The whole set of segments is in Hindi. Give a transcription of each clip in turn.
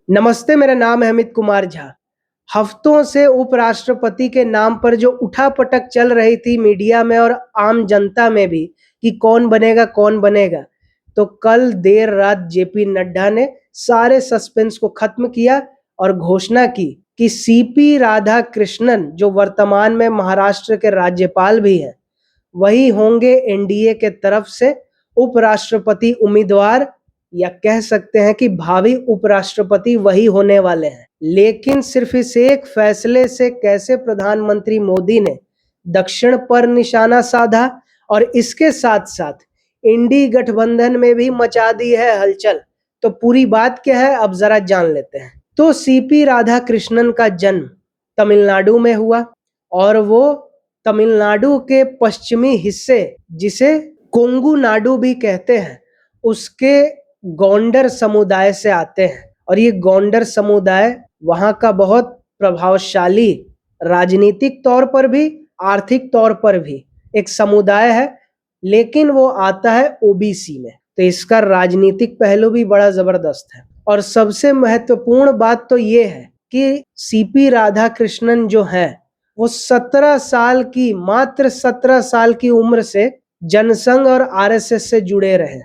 नमस्ते, मेरा नाम है अमित कुमार झा। हफ्तों से उपराष्ट्रपति के नाम पर जो उठापटक चल रही थी मीडिया में और आम जनता में भी कि कौन बनेगा, तो कल देर रात जेपी नड्डा ने सारे सस्पेंस को खत्म किया और घोषणा की कि सीपी राधाकृष्णन, जो वर्तमान में महाराष्ट्र के राज्यपाल भी हैं, वही होंगे एनडीए के तरफ से उपराष्ट्रपति उम्मीदवार, या कह सकते हैं कि भावी उपराष्ट्रपति वही होने वाले हैं। लेकिन सिर्फ इस एक फैसले से कैसे प्रधानमंत्री मोदी ने दक्षिण पर निशाना साधा और इसके साथ साथ इंडी गठबंधन में भी मचा दी है हलचल, तो पूरी बात क्या है अब जरा जान लेते हैं। तो सीपी राधाकृष्णन का जन्म तमिलनाडु में हुआ और वो तमिलनाडु के पश्चिमी हिस्से, जिसे कोंगू नाडु भी कहते हैं, उसके गोंडर समुदाय से आते हैं। और ये गोंडर समुदाय वहाँ का बहुत प्रभावशाली, राजनीतिक तौर पर भी आर्थिक तौर पर भी एक समुदाय है, लेकिन वो आता है ओबीसी में, तो इसका राजनीतिक पहलू भी बड़ा जबरदस्त है। और सबसे महत्वपूर्ण बात तो ये है कि सीपी राधाकृष्णन जो है वो 17 साल की उम्र से जनसंघ और आरएसएस से जुड़े रहे।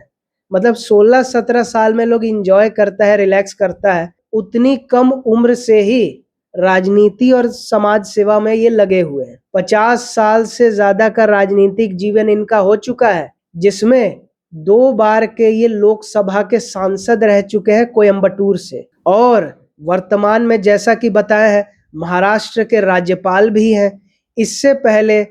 मतलब 16-17 साल में लोग इंजॉय करता है, रिलैक्स करता है, उतनी कम उम्र से ही राजनीति और समाज सेवा में ये लगे हुए हैं। 50 साल से ज्यादा का राजनीतिक जीवन इनका हो चुका है, जिसमें 2 बार के ये लोकसभा के सांसद रह चुके हैं कोयम्बटूर से, और वर्तमान में जैसा कि बताया है महाराष्ट्र के राज्यपाल भी हैं। इससे पहले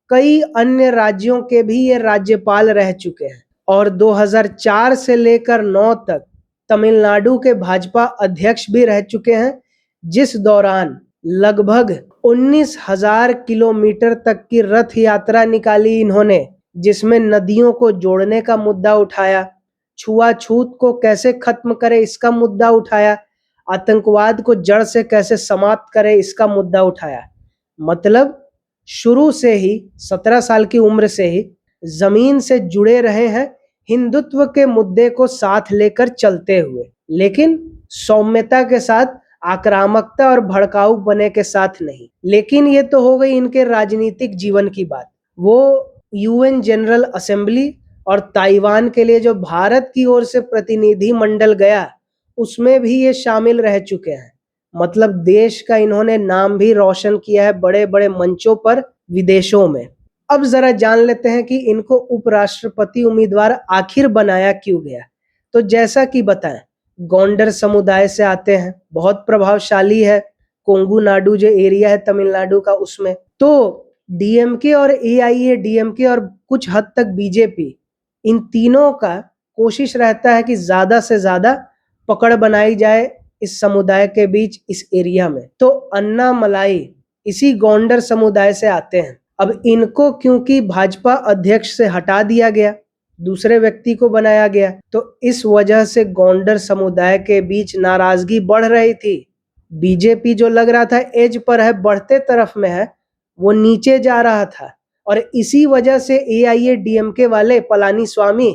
कई अन्य राज्यों के भी ये राज्यपाल रह चुके हैं और 2004 से लेकर 9 तक तमिलनाडु के भाजपा अध्यक्ष भी रह चुके हैं, जिस दौरान लगभग 19,000 किलोमीटर तक की रथ यात्रा निकाली इन्होंने, जिसमें नदियों को जोड़ने का मुद्दा उठाया, छुआछूत को कैसे खत्म करे इसका मुद्दा उठाया, आतंकवाद को जड़ से कैसे समाप्त करे इसका मुद्दा उठाया। मतलब शुरू से ही 17 साल की उम्र से ही जमीन से जुड़े रहे हैं, हिंदुत्व के मुद्दे को साथ लेकर चलते हुए, लेकिन सौम्यता के साथ, आक्रामकता और भड़काऊ बने के साथ नहीं। लेकिन ये तो हो गई इनके राजनीतिक जीवन की बात। वो यूएन जनरल असेंबली और ताइवान के लिए जो भारत की ओर से प्रतिनिधि मंडल गया, उसमें भी ये शामिल रह चुके हैं। मतलब देश का इन्होंने नाम भी रोशन किया है बड़े बड़े मंचों पर विदेशों में। अब जरा जान लेते हैं कि इनको उपराष्ट्रपति उम्मीदवार आखिर बनाया क्यों गया। तो जैसा कि बताएं, गोंडर समुदाय से आते हैं, बहुत प्रभावशाली है कोंगू नाडु जो एरिया है तमिलनाडु का, उसमें तो डीएमके और एआईएडीएमके और कुछ हद तक बीजेपी, इन तीनों का कोशिश रहता है कि ज्यादा से ज्यादा पकड़ बनाई जाए इस समुदाय के बीच, इस एरिया में। तो अन्ना मलाई इसी गोंडर समुदाय से आते हैं। अब इनको क्योंकि भाजपा अध्यक्ष से हटा दिया गया, दूसरे व्यक्ति को बनाया गया, तो इस वजह से गोंडर समुदाय के बीच नाराजगी बढ़ रही थी। बीजेपी जो लग रहा था एज पर है, बढ़ते तरफ में है, वो नीचे जा रहा था। और इसी वजह से एआईएडीएमके वाले पलानी स्वामी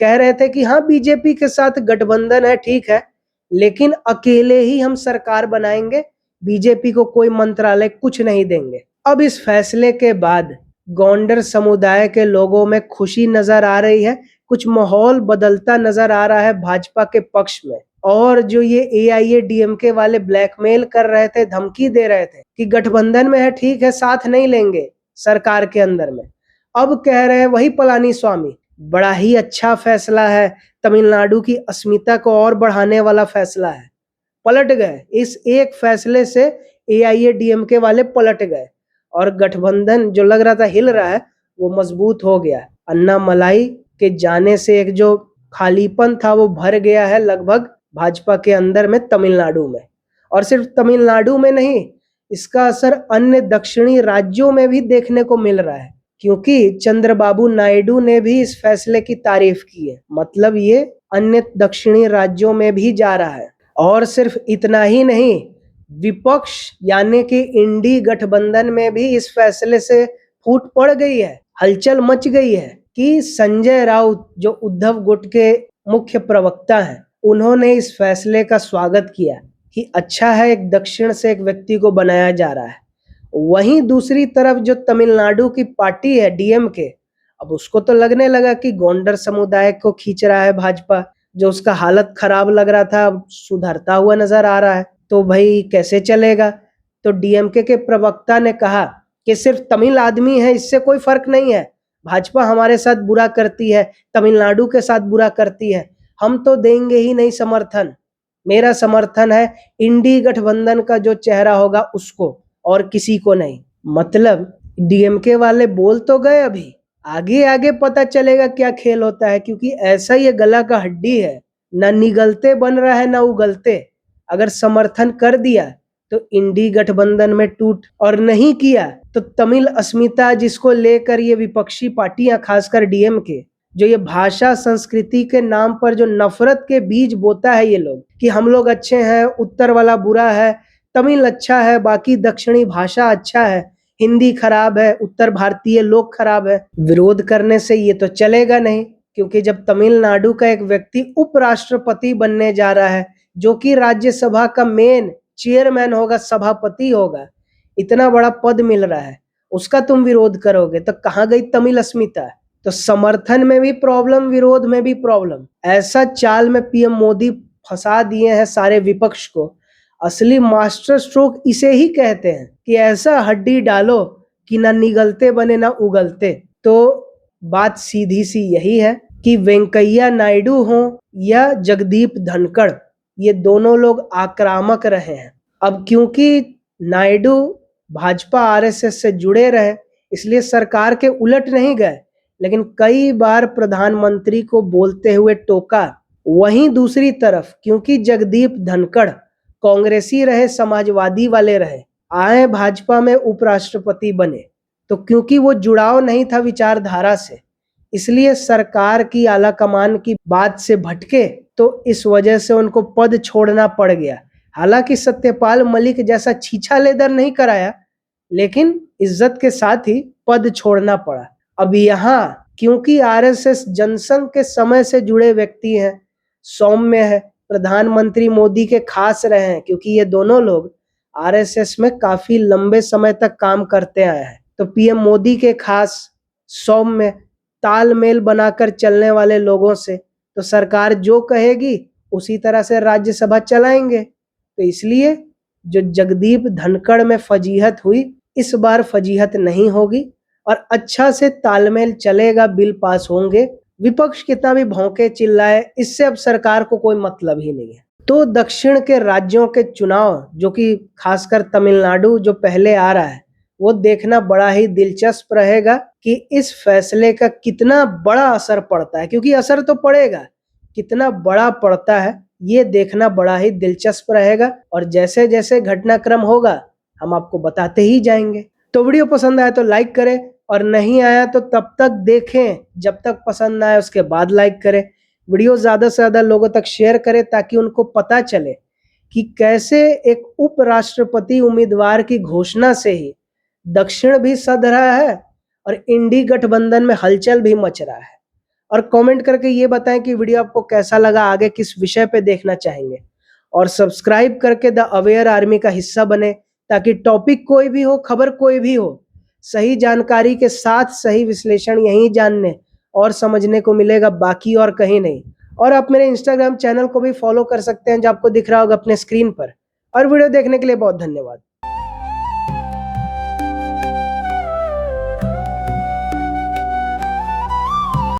कह रहे थे कि हाँ बीजेपी के साथ गठबंधन है, ठीक है, लेकिन अकेले ही हम सरकार बनाएंगे, बीजेपी को कोई मंत्रालय कुछ नहीं देंगे। अब इस फैसले के बाद गोंडर समुदाय के लोगों में खुशी नजर आ रही है, कुछ माहौल बदलता नजर आ रहा है भाजपा के पक्ष में। और जो ये एआईएडीएमके वाले ब्लैकमेल कर रहे थे, धमकी दे रहे थे कि गठबंधन में है, ठीक है, साथ नहीं लेंगे सरकार के अंदर में, अब कह रहे हैं वही पलानी स्वामी बड़ा ही अच्छा फैसला है, तमिलनाडु की अस्मिता को और बढ़ाने वाला फैसला है। पलट गए, इस एक फैसले से एआईएडीएमके वाले पलट गए और गठबंधन जो लग रहा था हिल रहा है वो मजबूत हो गया। अन्ना मलाई के जाने से एक जो खालीपन था वो भर गया है लगभग भाजपा के अंदर में तमिलनाडु में। और सिर्फ तमिलनाडु में नहीं, इसका असर अन्य दक्षिणी राज्यों में भी देखने को मिल रहा है, क्योंकि चंद्रबाबू नायडू ने भी इस फैसले की तारीफ की है। मतलब ये अन्य दक्षिणी राज्यों में भी जा रहा है। और सिर्फ इतना ही नहीं, विपक्ष यानी कि इंडी गठबंधन में भी इस फैसले से फूट पड़ गई है, हलचल मच गई है कि संजय राउत जो उद्धव गुट के मुख्य प्रवक्ता हैं, उन्होंने इस फैसले का स्वागत किया ही अच्छा है, एक दक्षिण से एक व्यक्ति को बनाया जा रहा है। वहीं दूसरी तरफ जो तमिलनाडु की पार्टी है डीएमके, अब उसको तो लगने लगा कि गोंडर समुदाय को खींच रहा है भाजपा, जो उसका हालत खराब लग रहा था अब सुधरता हुआ नजर आ रहा है, तो भाई कैसे चलेगा। तो डीएमके के प्रवक्ता ने कहा कि सिर्फ तमिल आदमी है, इससे कोई फर्क नहीं है, भाजपा हमारे साथ बुरा करती है, तमिलनाडु के साथ बुरा करती है, हम तो देंगे ही नहीं समर्थन। मेरा समर्थन है इंडी गठबंधन का जो चेहरा होगा उसको, और किसी को नहीं। मतलब डीएमके वाले बोल तो गए, अभी आगे आगे पता चलेगा क्या खेल होता है, क्योंकि ऐसा ये गला का हड्डी है, ना निगलते बन रहा है ना उगलते। अगर समर्थन कर दिया तो इंडी गठबंधन में टूट, और नहीं किया तो तमिल अस्मिता जिसको लेकर ये विपक्षी पार्टियां, खासकर डीएमके, जो ये भाषा संस्कृति के नाम पर जो नफरत के बीज बोता है ये लोग, कि हम लोग अच्छे हैं, उत्तर वाला बुरा है, तमिल अच्छा है, बाकी दक्षिणी भाषा अच्छा है, हिंदी खराब है, उत्तर भारतीय लोग खराब है। विरोध करने से ये तो चलेगा नहीं, क्योंकि जब तमिलनाडु का एक व्यक्ति उपराष्ट्रपति बनने जा रहा है, जो कि राज्यसभा का मेन चेयरमैन होगा, सभापति होगा, इतना बड़ा पद मिल रहा है, उसका तुम विरोध करोगे तो कहाँ गई तमिल अस्मिता। तो समर्थन में भी प्रॉब्लम, विरोध में भी प्रॉब्लम। ऐसा चाल में पीएम मोदी फंसा दिए हैं सारे विपक्ष को। असली मास्टर स्ट्रोक इसे ही कहते हैं कि ऐसा हड्डी डालो कि ना निगलते बने ना उगलते। तो बात सीधी सी यही है कि वेंकैया नायडू हो या जगदीप धनखड़, ये दोनों लोग आक्रामक रहे हैं। अब क्योंकि नायडू भाजपा आरएसएस से जुड़े रहे, इसलिए सरकार के उलट नहीं गए, लेकिन कई बार प्रधानमंत्री को बोलते हुए टोका। वहीं दूसरी तरफ क्योंकि जगदीप धनखड़ कांग्रेसी रहे, समाजवादी वाले रहे, आए भाजपा में उपराष्ट्रपति बने, तो क्योंकि वो जुड़ाव नहीं था विचारधारा से, इसलिए सरकार की आला कमान की बात से भटके, तो इस वजह से उनको पद छोड़ना पड़ गया। हालांकि सत्यपाल मलिक जैसा छीछा लेदर नहीं कराया, लेकिन इज्जत के साथ ही पद छोड़ना पड़ा। अब यहाँ क्योंकि आरएसएस जनसंघ के समय से जुड़े व्यक्ति हैं, सौम्य है, प्रधानमंत्री मोदी के खास रहे हैं, क्योंकि ये दोनों लोग आरएसएस में काफी लंबे समय तक काम करते आए हैं, तो पीएम मोदी के खास, सौम्य, तालमेल बनाकर चलने वाले लोगों से तो सरकार जो कहेगी उसी तरह से राज्यसभा चलाएंगे। तो इसलिए जो जगदीप धनखड़ में फजीहत हुई, इस बार फजीहत नहीं होगी और अच्छा से तालमेल चलेगा, बिल पास होंगे। विपक्ष कितना भी भौंके चिल्लाए, इससे अब सरकार को कोई मतलब ही नहीं है। तो दक्षिण के राज्यों के चुनाव, जो कि खासकर तमिलनाडु जो पहले आ रहा है, वो देखना बड़ा ही दिलचस्प रहेगा कि इस फैसले का कितना बड़ा असर पड़ता है, क्योंकि असर तो पड़ेगा, कितना बड़ा पड़ता है ये देखना बड़ा ही दिलचस्प रहेगा। और जैसे जैसे घटनाक्रम होगा हम आपको बताते ही जाएंगे। तो वीडियो पसंद आया तो लाइक करें, और नहीं आया तो तब तक देखें, जब तक पसंद ना आए उसके बाद लाइक करें। वीडियो ज़्यादा से ज़्यादा लोगों तक शेयर करें ताकि उनको पता चले कि कैसे एक उपराष्ट्रपति उम्मीदवार की घोषणा से ही दक्षिण भी सध रहा है और इंडी गठबंधन में हलचल भी मच रहा है। और कमेंट करके ये बताएं कि वीडियो आपको कैसा लगा, आगे किस विषय पे देखना चाहेंगे, और सब्सक्राइब करके द अवेयर आर्मी का हिस्सा बने, ताकि टॉपिक कोई भी हो, खबर कोई भी हो, सही जानकारी के साथ सही विश्लेषण यहीं जानने और समझने को मिलेगा, बाकी और कहीं नहीं। और आप मेरे इंस्टाग्राम चैनल को भी फॉलो कर सकते हैं, जो आपको दिख रहा होगा अपने स्क्रीन पर। और वीडियो देखने के लिए बहुत धन्यवाद।